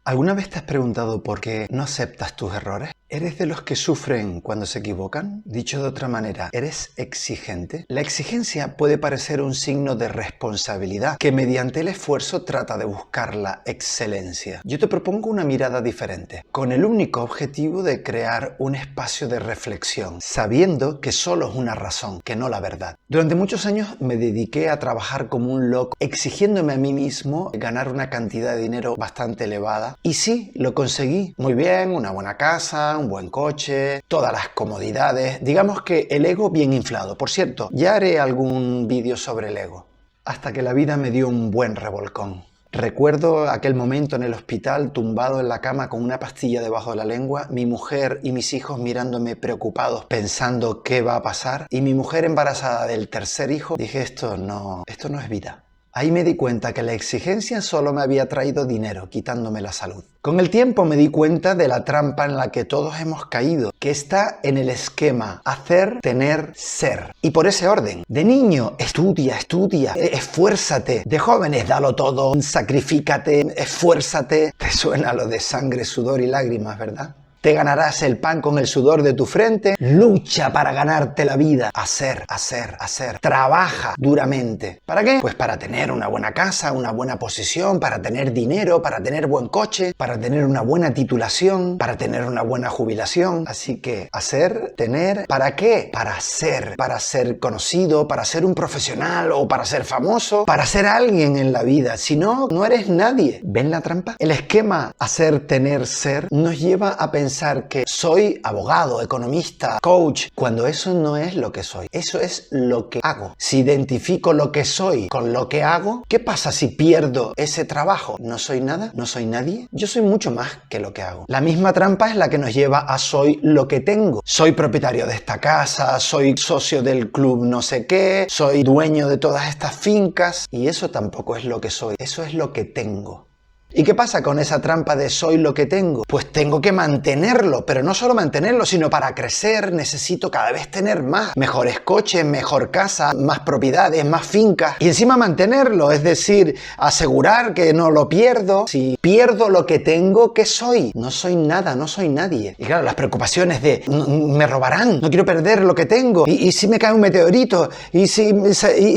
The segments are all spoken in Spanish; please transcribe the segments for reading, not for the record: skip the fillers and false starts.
¿Alguna vez te has preguntado por qué no aceptas tus errores? ¿Eres de los que sufren cuando se equivocan? Dicho de otra manera, ¿eres exigente? La exigencia puede parecer un signo de responsabilidad que mediante el esfuerzo trata de buscar la excelencia. Yo te propongo una mirada diferente, con el único objetivo de crear un espacio de reflexión, sabiendo que solo es una razón, que no la verdad. Durante muchos años me dediqué a trabajar como un loco, exigiéndome a mí mismo ganar una cantidad de dinero bastante elevada. Y sí, lo conseguí. Muy bien, una buena casa, un buen coche, todas las comodidades. Digamos que el ego bien inflado. Por cierto, ya haré algún vídeo sobre el ego. Hasta que la vida me dio un buen revolcón. Recuerdo aquel momento en el hospital, tumbado en la cama con una pastilla debajo de la lengua, mi mujer y mis hijos mirándome preocupados, pensando qué va a pasar, y mi mujer embarazada del tercer hijo. Dije, esto no es vida. Ahí me di cuenta que la exigencia solo me había traído dinero, quitándome la salud. Con el tiempo me di cuenta de la trampa en la que todos hemos caído, que está en el esquema hacer, tener, ser. Y por ese orden. De niño, estudia, esfuérzate. De jóvenes, dalo todo, sacrifícate, esfuérzate. Te suena lo de sangre, sudor y lágrimas, ¿verdad? Te ganarás el pan con el sudor de tu frente. Lucha para ganarte la vida. Hacer. Trabaja duramente. ¿Para qué? Pues para tener una buena casa, una buena posición, para tener dinero, para tener buen coche, para tener una buena titulación, para tener una buena jubilación. Así que hacer, tener, ¿para qué? Para ser conocido, para ser un profesional o para ser famoso, para ser alguien en la vida. Si no, no eres nadie. ¿Ven la trampa? El esquema hacer, tener, ser nos lleva a pensar que soy abogado, economista, coach, cuando eso no es lo que soy. Eso es lo que hago. Si identifico lo que soy con lo que hago, ¿qué pasa si pierdo ese trabajo? ¿No soy nada? ¿No soy nadie? Yo soy mucho más que lo que hago. La misma trampa es la que nos lleva a soy lo que tengo. Soy propietario de esta casa, soy socio del club no sé qué, soy dueño de todas estas fincas, y eso tampoco es lo que soy. Eso es lo que tengo. ¿Y qué pasa con esa trampa de soy lo que tengo? Pues tengo que mantenerlo, pero no solo mantenerlo, sino para crecer necesito cada vez tener más. Mejores coches, mejor casa, más propiedades, más fincas. Y encima mantenerlo, es decir, asegurar que no lo pierdo. Si pierdo lo que tengo, ¿qué soy? No soy nada, no soy nadie. Y claro, las preocupaciones de me robarán, no quiero perder lo que tengo. ¿Y si me cae un meteorito? ¿Y si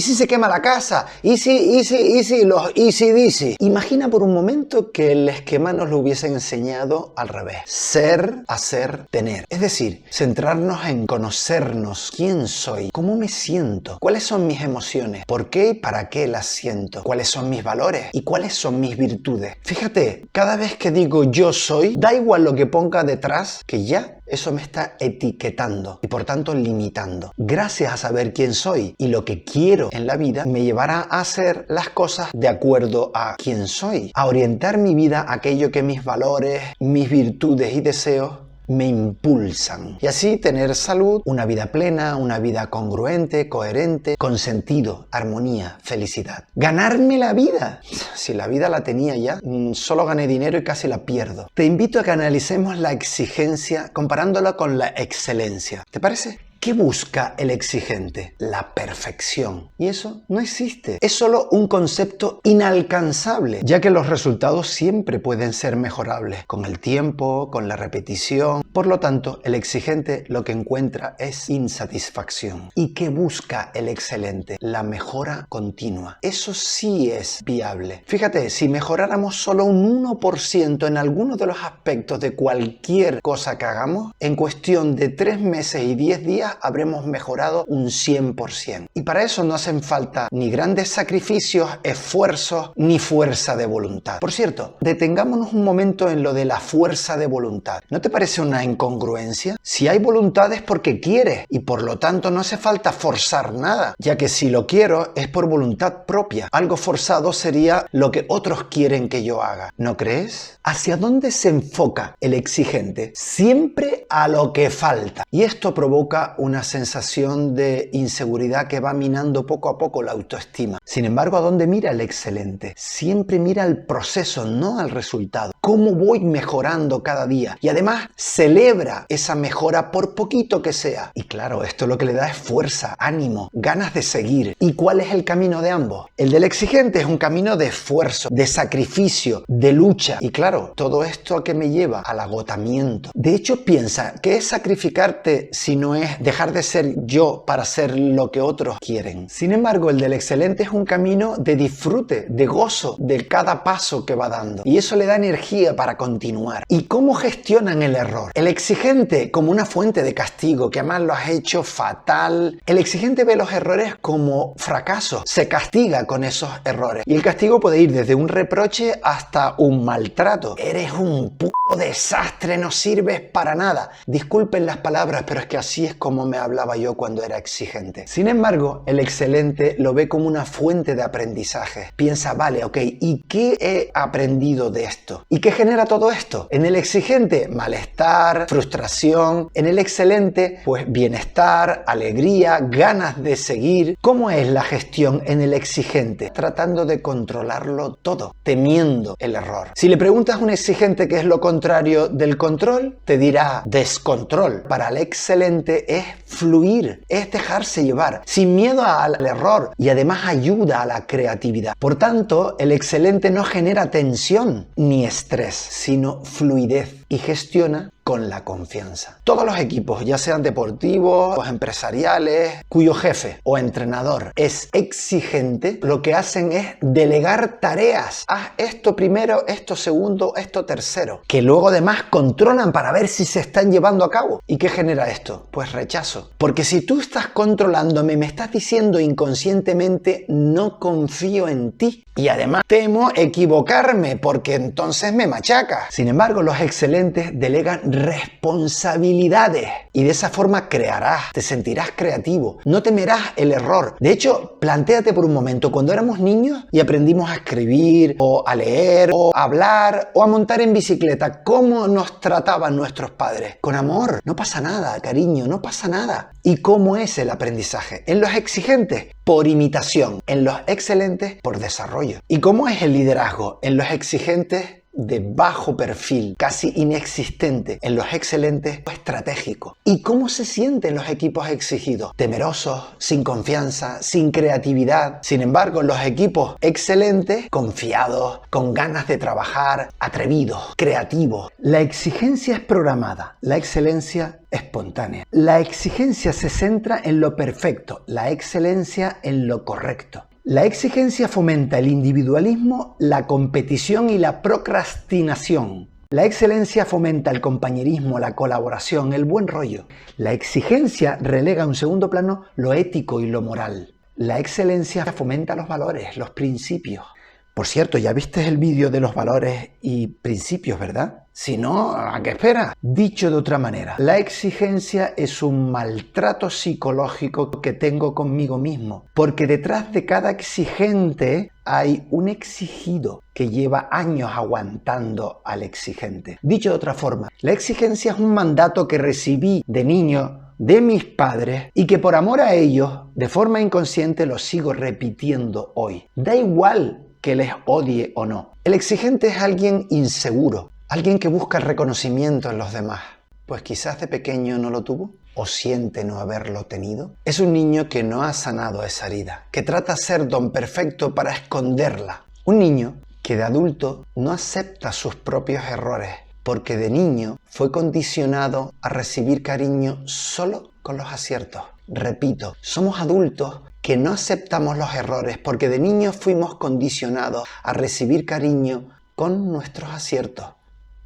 se quema la casa? ¿Y si los easy dice? Imagina por un momento que el esquema nos lo hubiesen enseñado al revés. Ser, hacer, tener. Es decir, centrarnos en conocernos. ¿Quién soy? ¿Cómo me siento? ¿Cuáles son mis emociones? ¿Por qué y para qué las siento? ¿Cuáles son mis valores? ¿Y cuáles son mis virtudes? Fíjate, cada vez que digo yo soy, da igual lo que ponga detrás, que ya eso me está etiquetando y por tanto limitando. Gracias a saber quién soy y lo que quiero en la vida, me llevará a hacer las cosas de acuerdo a quién soy, a orientar mi vida a aquello que mis valores, mis virtudes y deseos me impulsan. Y así tener salud, una vida plena, una vida congruente, coherente, con sentido, armonía, felicidad. Ganarme la vida. Si la vida la tenía ya, solo gané dinero y casi la pierdo. Te invito a que analicemos la exigencia comparándola con la excelencia. ¿Te parece? ¿Qué busca el exigente? La perfección. Y eso no existe. Es solo un concepto inalcanzable, ya que los resultados siempre pueden ser mejorables con el tiempo, con la repetición. Por lo tanto, el exigente lo que encuentra es insatisfacción. ¿Y qué busca el excelente? La mejora continua. Eso sí es viable. Fíjate, si mejoráramos solo un 1% en alguno de los aspectos de cualquier cosa que hagamos, en cuestión de 3 meses y 10 días habremos mejorado un 100%. Y para eso no hacen falta ni grandes sacrificios, esfuerzos, ni fuerza de voluntad. Por cierto, detengámonos un momento en lo de la fuerza de voluntad. ¿No te parece una incongruencia? Si hay voluntad es porque quieres y por lo tanto no hace falta forzar nada, ya que si lo quiero es por voluntad propia. Algo forzado sería lo que otros quieren que yo haga. ¿No crees? ¿Hacia dónde se enfoca el exigente? Siempre a lo que falta. Y esto provoca una sensación de inseguridad que va minando poco a poco la autoestima. Sin embargo, ¿a dónde mira el excelente? Siempre mira al proceso, no al resultado. ¿Cómo voy mejorando cada día? Y además celebra esa mejora por poquito que sea. Y claro, esto lo que le da es fuerza, ánimo, ganas de seguir. ¿Y cuál es el camino de ambos? El del exigente es un camino de esfuerzo, de sacrificio, de lucha. Y claro, todo esto a qué me lleva al agotamiento. De hecho, piensa, ¿qué es sacrificarte si no es dejar de ser yo para ser lo que otros quieren? Sin embargo, el del excelente es un camino de disfrute, de gozo, de cada paso que va dando. Y eso le da energía para continuar. ¿Y cómo gestionan el error? El exigente como una fuente de castigo, que además lo has hecho fatal. El exigente ve los errores como fracasos, se castiga con esos errores. Y el castigo puede ir desde un reproche hasta un maltrato. Eres un puto desastre, no sirves para nada. Disculpen las palabras, pero es que así es como me hablaba yo cuando era exigente. Sin embargo, el excelente lo ve como una fuente de aprendizaje. Piensa, vale, ok, ¿y qué he aprendido de esto? ¿Y qué genera todo esto? En el exigente, malestar, frustración. En el excelente, pues bienestar, alegría, ganas de seguir. ¿Cómo es la gestión en el exigente? Tratando de controlarlo todo, temiendo el error. Si le preguntas a un exigente qué es lo contrario del control, te dirá descontrol. Para el excelente es fluir, es dejarse llevar, sin miedo al error, y además ayuda a la creatividad. Por tanto, el excelente no genera tensión ni estrés, sino fluidez, y gestiona con la confianza. Todos los equipos, ya sean deportivos o empresariales, cuyo jefe o entrenador es exigente, lo que hacen es delegar tareas. Haz esto primero, esto segundo, esto tercero, que luego además controlan para ver si se están llevando a cabo. ¿Y qué genera esto? Pues rechazo. Porque si tú estás controlándome, me estás diciendo inconscientemente no confío en ti. Y además temo equivocarme porque entonces me machacas. Sin embargo, los excelentes delegan responsabilidades y de esa forma crearás, te sentirás creativo, no temerás el error. De hecho, plantéate por un momento, cuando éramos niños y aprendimos a escribir o a leer o a hablar o a montar en bicicleta, ¿cómo nos trataban nuestros padres? Con amor, no pasa nada, cariño, no pasa nada. ¿Y cómo es el aprendizaje? En los exigentes, por imitación, en los excelentes, por desarrollo. ¿Y cómo es el liderazgo? En los exigentes, de bajo perfil, casi inexistente. En los excelentes, estratégico. ¿Y cómo se sienten los equipos exigidos? Temerosos, sin confianza, sin creatividad. Sin embargo, los equipos excelentes, confiados, con ganas de trabajar, atrevidos, creativos. La exigencia es programada, la excelencia espontánea. La exigencia se centra en lo perfecto, la excelencia en lo correcto. La exigencia fomenta el individualismo, la competición y la procrastinación. La excelencia fomenta el compañerismo, la colaboración, el buen rollo. La exigencia relega a un segundo plano lo ético y lo moral. La excelencia fomenta los valores, los principios. Por cierto, ya viste el vídeo de los valores y principios, ¿verdad? Si no, ¿a qué esperas? Dicho de otra manera, la exigencia es un maltrato psicológico que tengo conmigo mismo, porque detrás de cada exigente hay un exigido que lleva años aguantando al exigente. Dicho de otra forma, la exigencia es un mandato que recibí de niño de mis padres y que por amor a ellos, de forma inconsciente, lo sigo repitiendo hoy. Da igual que les odie o no. El exigente es alguien inseguro, alguien que busca el reconocimiento en los demás. Pues quizás de pequeño no lo tuvo o siente no haberlo tenido. Es un niño que no ha sanado esa herida, que trata de ser don perfecto para esconderla. Un niño que de adulto no acepta sus propios errores, porque de niño fue condicionado a recibir cariño solo con los aciertos. Repito, somos adultos que no aceptamos los errores porque de niños fuimos condicionados a recibir cariño con nuestros aciertos,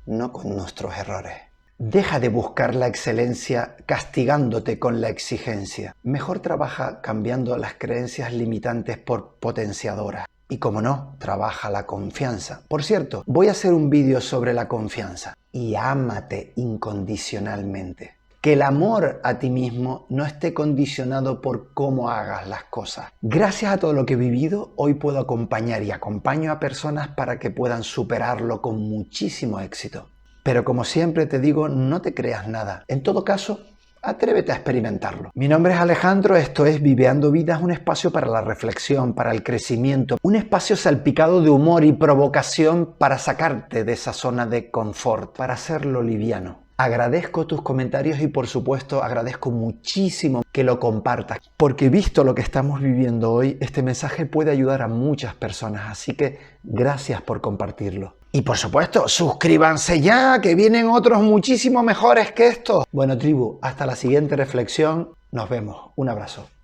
no con nuestros errores. Deja de buscar la excelencia castigándote con la exigencia. Mejor trabaja cambiando las creencias limitantes por potenciadoras. Y como no, trabaja la confianza. Por cierto, voy a hacer un vídeo sobre la confianza. Y ámate incondicionalmente. Que el amor a ti mismo no esté condicionado por cómo hagas las cosas. Gracias a todo lo que he vivido, hoy puedo acompañar y acompaño a personas para que puedan superarlo con muchísimo éxito. Pero como siempre te digo, no te creas nada. En todo caso, Atrévete a experimentarlo. Mi nombre es Alejandro, esto es Viveando Vidas, un espacio para la reflexión, para el crecimiento, un espacio salpicado de humor y provocación para sacarte de esa zona de confort, para hacerlo liviano. Agradezco tus comentarios y por supuesto agradezco muchísimo que lo compartas, porque visto lo que estamos viviendo hoy, este mensaje puede ayudar a muchas personas, así que gracias por compartirlo. Y por supuesto, suscríbanse ya, que vienen otros muchísimo mejores que estos. Bueno, tribu, hasta la siguiente reflexión. Nos vemos. Un abrazo.